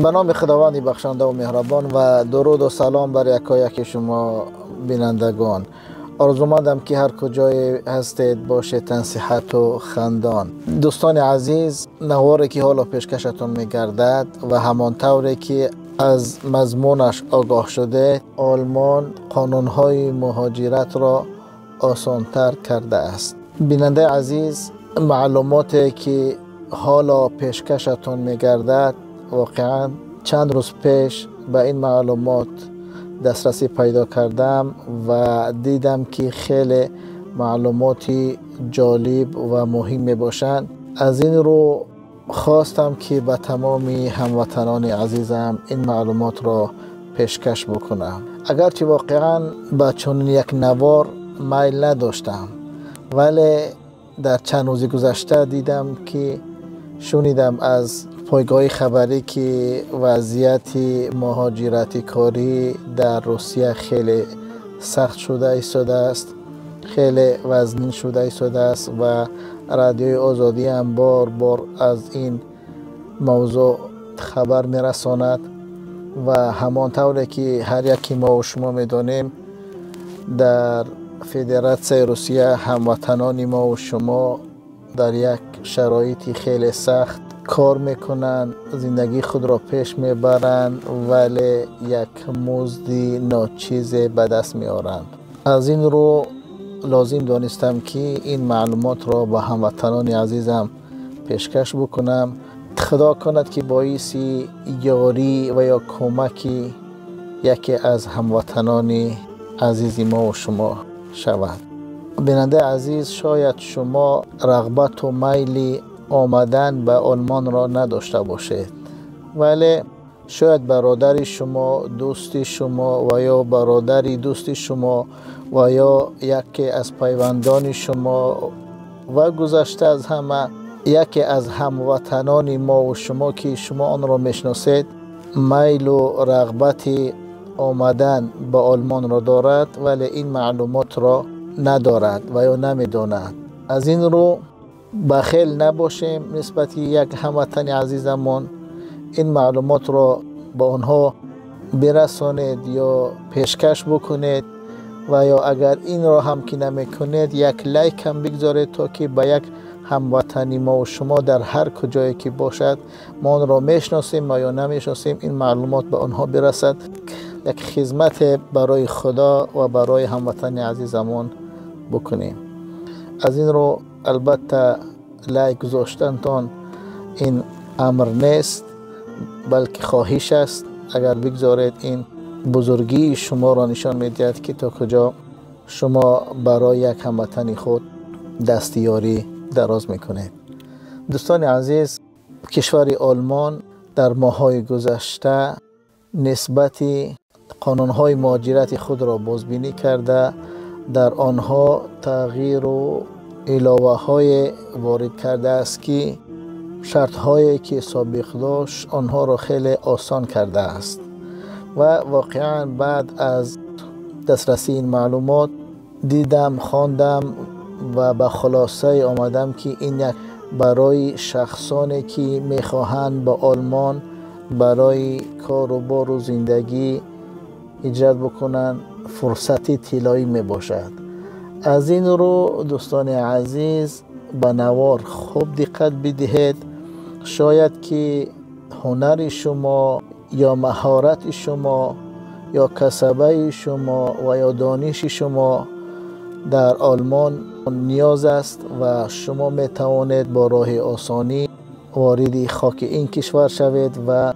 به نام خداوند بخشنده و مهربان و درود و سلام بر یکایک شما بینندگان. آرزومندم که هر کجای هستید باشید تن صحت و خندان. دوستان عزیز، نواری که حالا پیشکشتون میگردد و همان طوری که از مضمونش آگاه شده، آلمان قانونهای مهاجرت را آسانتر کرده است. بیننده عزیز، معلوماتی که حالا پیشکشتون میگردد واقعا چند روز پیش به این معلومات دسترسی پیدا کردم و دیدم که خیلی معلوماتی جالب و مهم می باشند. از این رو خواستم که به تمام هموطنان عزیزم این معلومات را پیشکش بکنم. اگرچه واقعا به چنین یک نوار میل نداشتم، ولی در چند روز گذشته دیدم که شنیدم از پایگاه خبری که وضعیت مهاجرتی کاری در روسیه خیلی سخت شده ایستاده است، خیلی وزنین شده ایستاده است و رادیوی آزادی هم بار بار از این موضوع خبر میرساند و همانطوری که هر یکی ما و شما میدانیم در فدراسیون روسیه هموطنان ما و شما در یک شرایطی خیلی سخت کار میکنن، زندگی خود را پیش میبرند ولی یک مزدی ناچیز به دست میارند. از این رو لازم دانستم که این معلومات را به هموطنان عزیزم پیشکش بکنم. خدا کند که باعث یاری و یا کمکی یکی از هموطنان عزیز ما و شما شود. بیننده عزیز، شاید شما رغبت و میل آمدن به آلمان را نداشته باشید، ولی شاید برادر شما، دوست شما و یا برادر دوست شما و یا یکی از پیوندان شما و گذشته از همه یکی از هموطنان ما و شما که شما آن را میشناسید میل و رغبت آمدن به آلمان را دارد ولی این معلومات را ندارد و یا نمیداند. از این رو بخیل نباشیم نسبت یک هموطن عزیزمون، این معلومات را به آنها برسانید یا پیشکش بکنید و یا اگر این را هم که نمی کنید یک لایک هم بگذارید تا که به یک هموطنی ما و شما در هر کجایی که باشد ما آن را میشناسیم یا نمیشناسیم این معلومات به آنها برسد. یک خدمت برای خدا و برای هموطن عزیزمون بکنیم. از این رو البته لایک گذاشتنتان این امر نیست بلکه خواهش است. اگر بگذارید این بزرگی شما را نشان میدهد که تا کجا شما برای یک هموطن خود دستیاری دراز میکنید. دوستان عزیز، کشور آلمان در ماه‌های گذشته نسبت قانون‌های مهاجرت خود را بازبینی کرده، در آنها تغییر و علاوه‌های وارد کرده است که شرط‌هایی که سابق داشت آنها را خیلی آسان کرده است و واقعا بعد از دسترسی این معلومات دیدم، خواندم و به خلاصه آمدم که این یک برای شخصانی که میخواهند به آلمان برای کار و بار و زندگی هجرت بکنن فرصتی طلایی می باشد. از این رو دوستان عزیز به نوار خوب دقت بدهید. شاید که هنر شما یا مهارت شما یا کسبه شما و یا دانش شما در آلمان نیاز است و شما می توانید با راه آسانی وارد خاک این کشور شوید و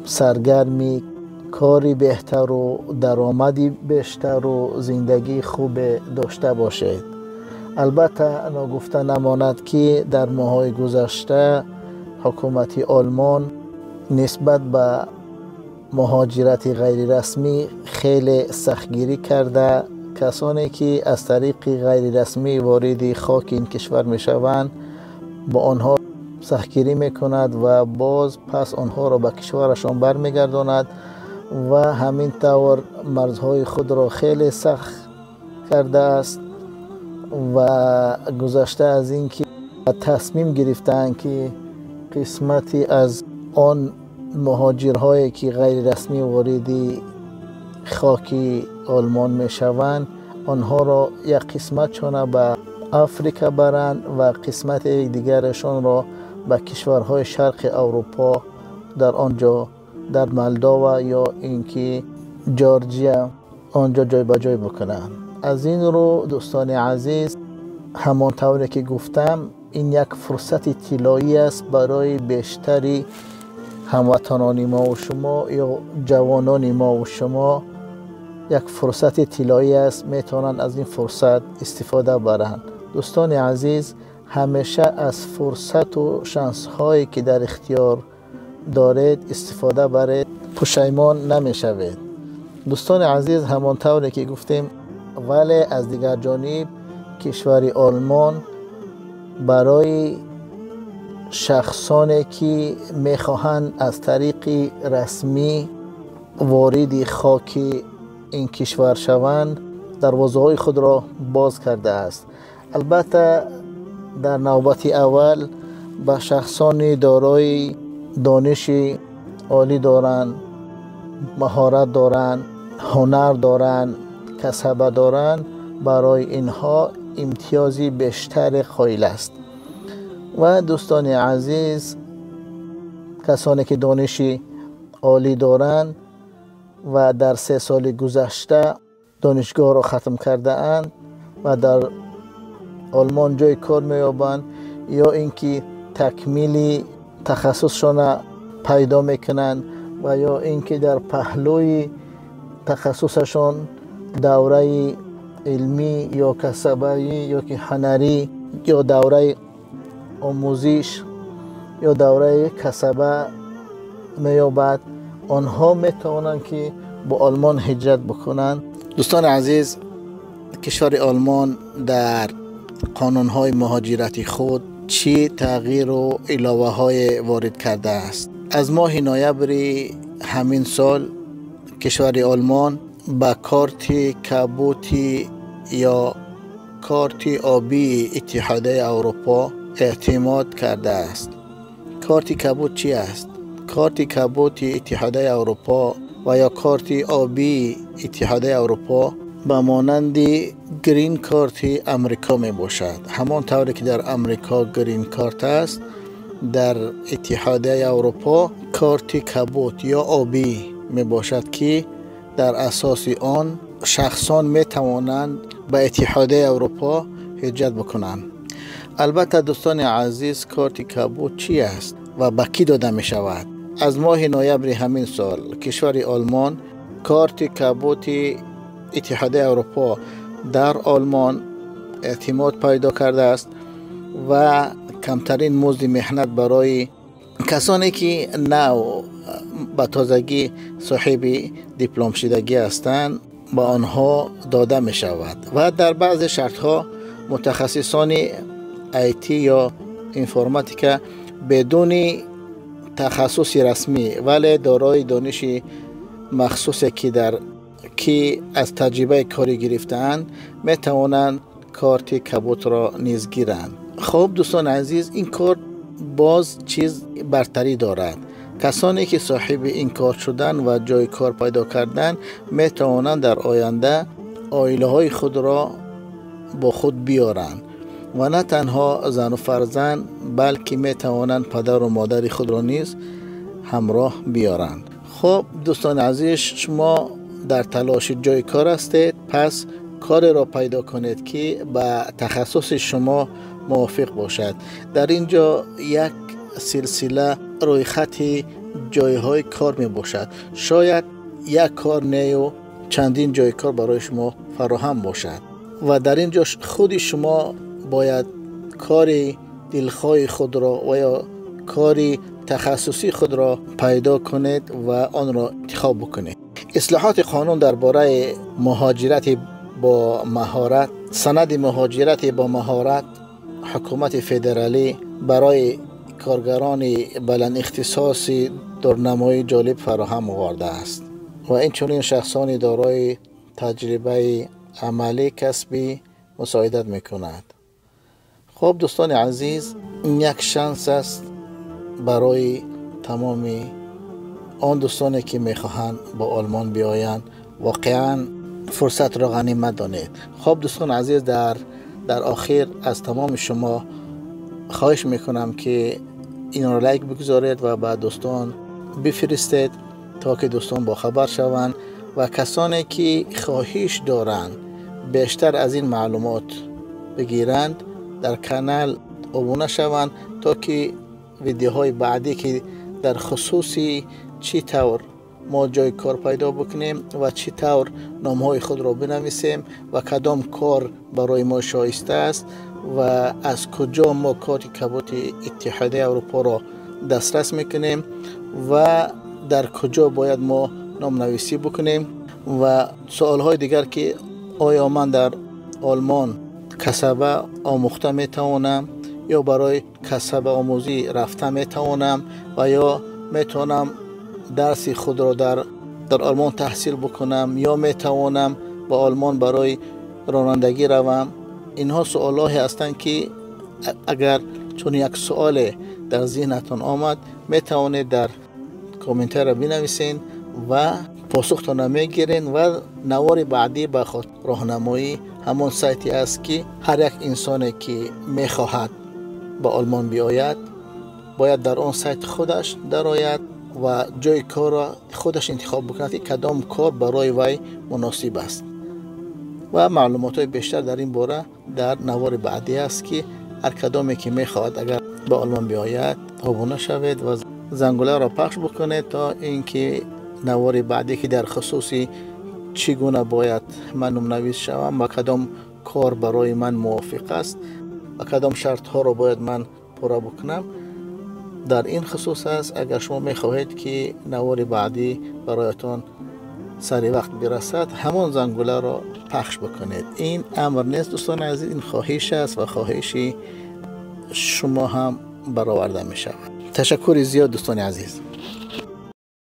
سرگرمی کاری بهتر و درآمدی بیشتر و زندگی خوب داشته باشید. البته ناگفته نماند که در ماه‌های گذشته حکومت آلمان نسبت به مهاجرت غیر رسمی خیلی سختگیری کرده. کسانی که از طریق غیر رسمی وارد خاک این کشور می شوند با آنها سختگیری می کند و باز پس آنها را به کشورشان برمیگرداند و همین طور مرزهای خود را خیلی سخت کرده است و گذشته از این که تصمیم گرفتند که قسمتی از آن مهاجرهایی که غیر رسمی وارد خاک آلمان می شوند آنها را یک قسمتشان به آفریقا برند و قسمت دیگرشان را به کشورهای شرق اروپا در آنجا در مولداوا یا اینکه جورجیا آنجا جای به جای بکنند. از این رو دوستان عزیز، همانطوری که گفتم این یک فرصت طلایی است برای بیشتری هموطنان ما و شما یا جوانان ما و شما. یک فرصت طلایی است، میتونن از این فرصت استفاده برند. دوستان عزیز، همیشه از فرصت و شانس هایی که در اختیار دارید استفاده برید، پشیمان نمیشوید. دوستان عزیز، همانطوری که گفتیم، ولی از دیگر جانب کشور آلمان برای شخصانی که میخواهند از طریق رسمی وارد خاک این کشور شوند دروازه های خود را باز کرده است. البته در نوبت اول به شخصانی دارای دانش عالی دارند، مهارت دارند، هنر دارند، کسبه دارند، برای اینها امتیازی بیشتر قائل است. و دوستان عزیز، کسانی که دانش عالی دارند و در 3 سال گذشته دانشگاه را ختم کرده اند و در آلمان جای کار می‌یابند یا اینکه تکمیل تخصصشان پیدا میکنند و یا اینکه در پهلوی تخصصشان دوره علمی یا کسبی یا که هنری یا دوره آموزش یا دوره کسبه می‌یابد، آنها میتوانند که با آلمان هجرت بکنند. دوستان عزیز، کشور آلمان در قانون‌های مهاجرتی خود چی تغییر و علاوه های وارد کرده است؟ از ماه نوامبر همین سال کشور آلمان با کارت کبوتی یا کارت آبی اتحادیه اروپا اعتماد کرده است. کارت کبوت چی است؟ کارت کبوت اتحادیه اروپا و یا کارت آبی اتحادیه اروپا به مانند گرین کارت امریکا می باشد. همان طوری که در امریکا گرین کارت است، در اتحادیه اروپا کارت کبوت یا آبی می باشد که در اساس آن شخصان می توانند به اتحادیه اروپا هجرت بکنند. البته دوستان عزیز، کارت کبوت چی است و به کی داده می شود؟ از ماه نوامبر همین سال کشور آلمان کارت کبوت اتحادیه اروپا در آلمان اعتماد پیدا کرده است و کمترین مزد مهنت برای کسانی که نو به تازگی صاحب دیپلم شدگی هستند به آنها داده می شود و در بعض شرط ها متخصصان آیتی یا انفرماتیکا بدون تخصص رسمی ولی دارای دانش مخصوصی که از تجربه کاری گرفتند می توانند کارت کبوت را نیز گیرند. خب دوستان عزیز، این کارت باز چیز برتری دارد. کسانی که صاحب این کارت شدن و جای کار پیدا کردن می توانند در آینده عائله های خود را با خود بیارند و نه تنها زن و فرزند بلکه می توانند پدر و مادر خود را نیز همراه بیارند. خب دوستان عزیز، شما در تلاش جای کار هستید، پس کار را پیدا کنید که به تخصص شما موافق باشد. در اینجا یک سلسله روی خط جایهای کار می باشد. شاید یک کار نه و چندین جای کار برای شما فراهم باشد و در اینجا خود شما باید کار دلخواه خود را و یا کار تخصصی خود را پیدا کنید و آن را انتخاب بکنید. اصلاحات قانون درباره مهاجرت با مهارت، سند مهاجرت با مهارت حکومت فدرالی برای کارگران بلند اختصاص دورنمای جالب فراهم آورده است و این چنین شخصانی دارای تجربه عملی کسبی مساعدت میکند. خب دوستان عزیز، این یک شانس است برای تمام آن دوستانی که میخواهند با آلمان بیایند واقعا فرصت را غنیمت دانید. خب دوستان عزیز، در آخر از تمام شما خواهش میکنم که این را لایک بگذارید و به دوستان بفرستید تا که دوستان با خبر شوند و کسانی که خواهش دارند بیشتر از این معلومات بگیرند در کانال ابونه شوند تا که ویدیوهای بعدی که در خصوصی چی طور ما جای کار پیدا بکنیم و چی طور نامهای خود را بنویسیم و کدام کار برای ما شایسته است و از کجا ما کارت کبوت اتحادیه اروپا را دسترس میکنیم و در کجا باید ما نام نویسی بکنیم و سوال های دیگر که آیا من در آلمان کسبه آموخته میتوانم یا برای کسبه آموزی رفته میتوانم و یا میتونم درس خود را در آلمان تحصیل بکنم یا میتوانم با آلمان برای رانندگی روم. اینها سوالایی هستند که اگر چون یک سوال در ذهنتان آمد میتوانید در کامنت را بنویسین و پاسختان میگیرین و نوار بعدی به خود راهنمایی همون سایتی است که هر یک انسانی که میخواهد به آلمان بیاید باید در آن سایت خودش درآید و جای کار را خودش انتخاب بکند که کدام کار برای وی مناسب است و معلومات بیشتر در این باره در نوار بعدی است که هر کدامی که میخواهد اگر به آلمان بیاید ابونه شوید و زنگوله را پخش بکنید تا اینکه نوار بعدی که در خصوصی چگونه باید من نام نویس شوم و کدام کار برای من موافق است و کدام شرط ها را باید من پورا بکنم در این خصوص است. اگر شما میخواهید که نوار بعدی برایتان سری وقت برسد همان زنگوله را پخش بکنید. این امر نیست دوستان عزیز، این خواهش است و خواهشی شما هم برآورده می شود. تشکر زیاد دوستان عزیز.